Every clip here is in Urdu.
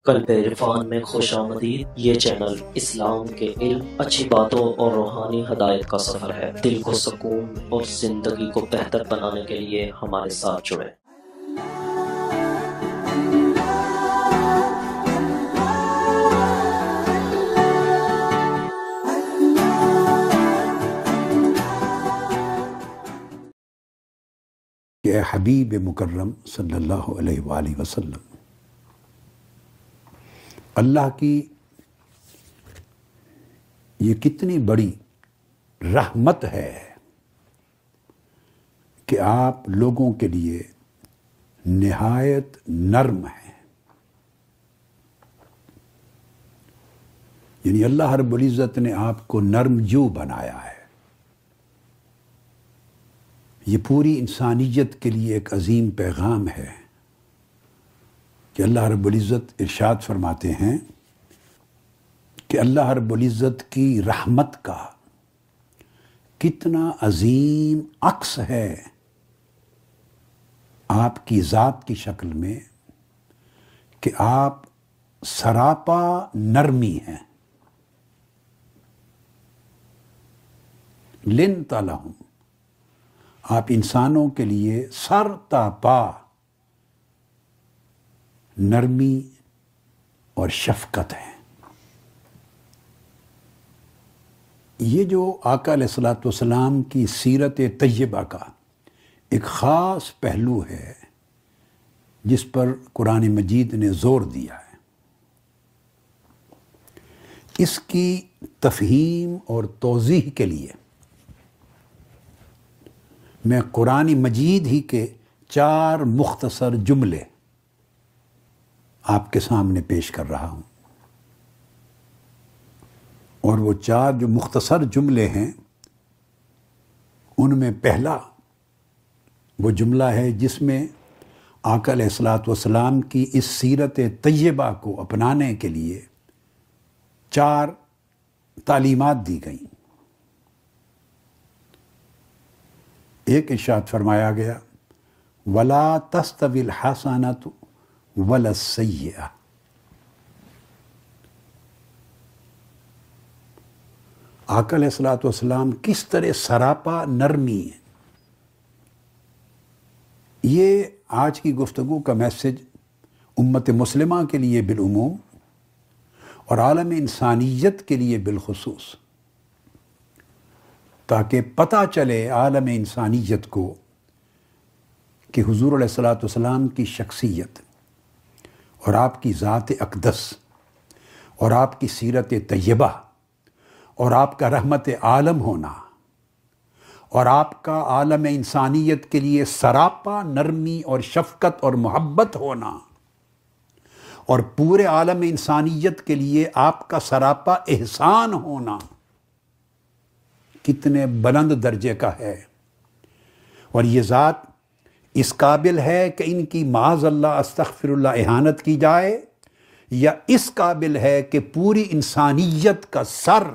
قلب عرفان میں خوش آمدید۔ یہ چینل اسلام کے علم، اچھی باتوں اور روحانی ہدایت کا سفر ہے۔ دل کو سکون اور زندگی کو بہتر بنانے کے لیے ہمارے ساتھ جڑیں۔ کہ اے حبیب مکرم صلی اللہ علیہ وآلہ وسلم، اللہ کی یہ کتنی بڑی رحمت ہے کہ آپ لوگوں کے لیے نہایت نرم ہیں۔ یعنی اللہ رب العزت نے آپ کو نرم جو بنایا ہے۔ یہ پوری انسانیت کے لیے ایک عظیم پیغام ہے کہ اللہ رب العزت ارشاد فرماتے ہیں کہ اللہ رب العزت کی رحمت کا کتنا عظیم عکس ہے آپ کی ذات کی شکل میں کہ آپ سراپا نرمی ہیں۔ لنت لہم، آپ انسانوں کے لیے سر تا پا نرمی اور شفقت ہے۔ یہ جو آقا علیہ الصلوۃ والسلام کی سیرت طیبہ کا ایک خاص پہلو ہے جس پر قرآن مجید نے زور دیا ہے، اس کی تفہیم اور توضیح کے لیے میں قرآن مجید ہی کے 4 مختصر جملے آپ کے سامنے پیش کر رہا ہوں، اور وہ 4 جو مختصر جملے ہیں ان میں پہلا وہ جملہ ہے جس میں آقا علیہ الصلوۃ والسلام کی اس سیرت طیبہ کو اپنانے کے لیے 4 تعلیمات دی گئیں۔ ایک ارشاد فرمایا گیا وَلَا تَسْتَوِي الْحَسَنَةُ وَلَا السَّيِّئَةُ، آقا علیہ الصلوۃ والسلام کس طرح سراپا نرمی ہے۔ یہ آج کی گفتگو کا میسج امت مسلمہ کے لیے بالعموم اور عالم انسانیت کے لیے بالخصوص، تاکہ پتہ چلے عالم انسانیت کو کہ حضور علیہ الصلوۃ والسلام کی شخصیت اور آپ کی ذات اقدس اور آپ کی سیرت طیبہ اور آپ کا رحمت عالم ہونا اور آپ کا عالم انسانیت کے لیے سراپا نرمی اور شفقت اور محبت ہونا اور پورے عالم انسانیت کے لیے آپ کا سراپا احسان ہونا کتنے بلند درجے کا ہے، اور یہ ذات اس قابل ہے کہ ان کی معاذ اللہ استغفر اللہ اہانت کی جائے، یا اس قابل ہے کہ پوری انسانیت کا سر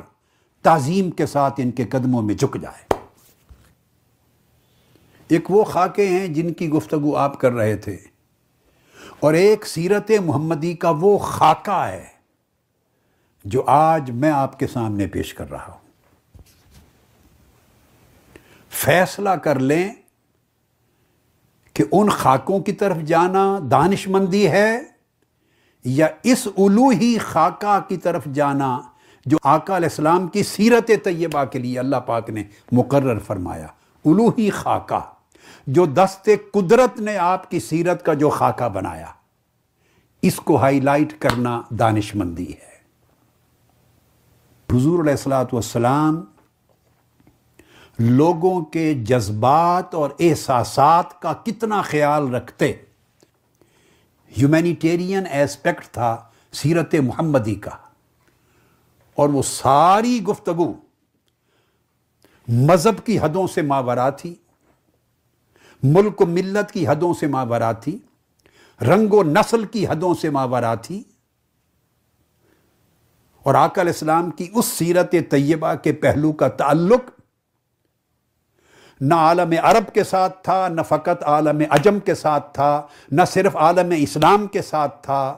تعظیم کے ساتھ ان کے قدموں میں جھک جائے۔ ایک وہ خاکے ہیں جن کی گفتگو آپ کر رہے تھے، اور ایک سیرت محمدی کا وہ خاکہ ہے جو آج میں آپ کے سامنے پیش کر رہا ہوں۔ فیصلہ کر لیں کہ ان خاکوں کی طرف جانا دانش مندی ہے یا اس الوہی خاکہ کی طرف جانا جو آقا علیہ السلام کی سیرت طیبہ کے لیے اللہ پاک نے مقرر فرمایا۔ الوہی خاکہ جو دست قدرت نے آپ کی سیرت کا جو خاکہ بنایا، اس کو ہائی لائٹ کرنا دانش مندی ہے۔ حضور علیہ الصلوۃ والسلام لوگوں کے جذبات اور احساسات کا کتنا خیال رکھتے، ہیومینیٹیرین ایسپیکٹ تھا سیرت محمدی کا، اور وہ ساری گفتگو مذہب کی حدوں سے ماورا تھی، ملک و ملت کی حدوں سے ماورا تھی، رنگ و نسل کی حدوں سے ماورا تھی، اور آقا علیہ السلام کی اس سیرت طیبہ کے پہلو کا تعلق نہ عالم عرب کے ساتھ تھا، نہ فقط عالم عجم کے ساتھ تھا، نہ صرف عالم اسلام کے ساتھ تھا،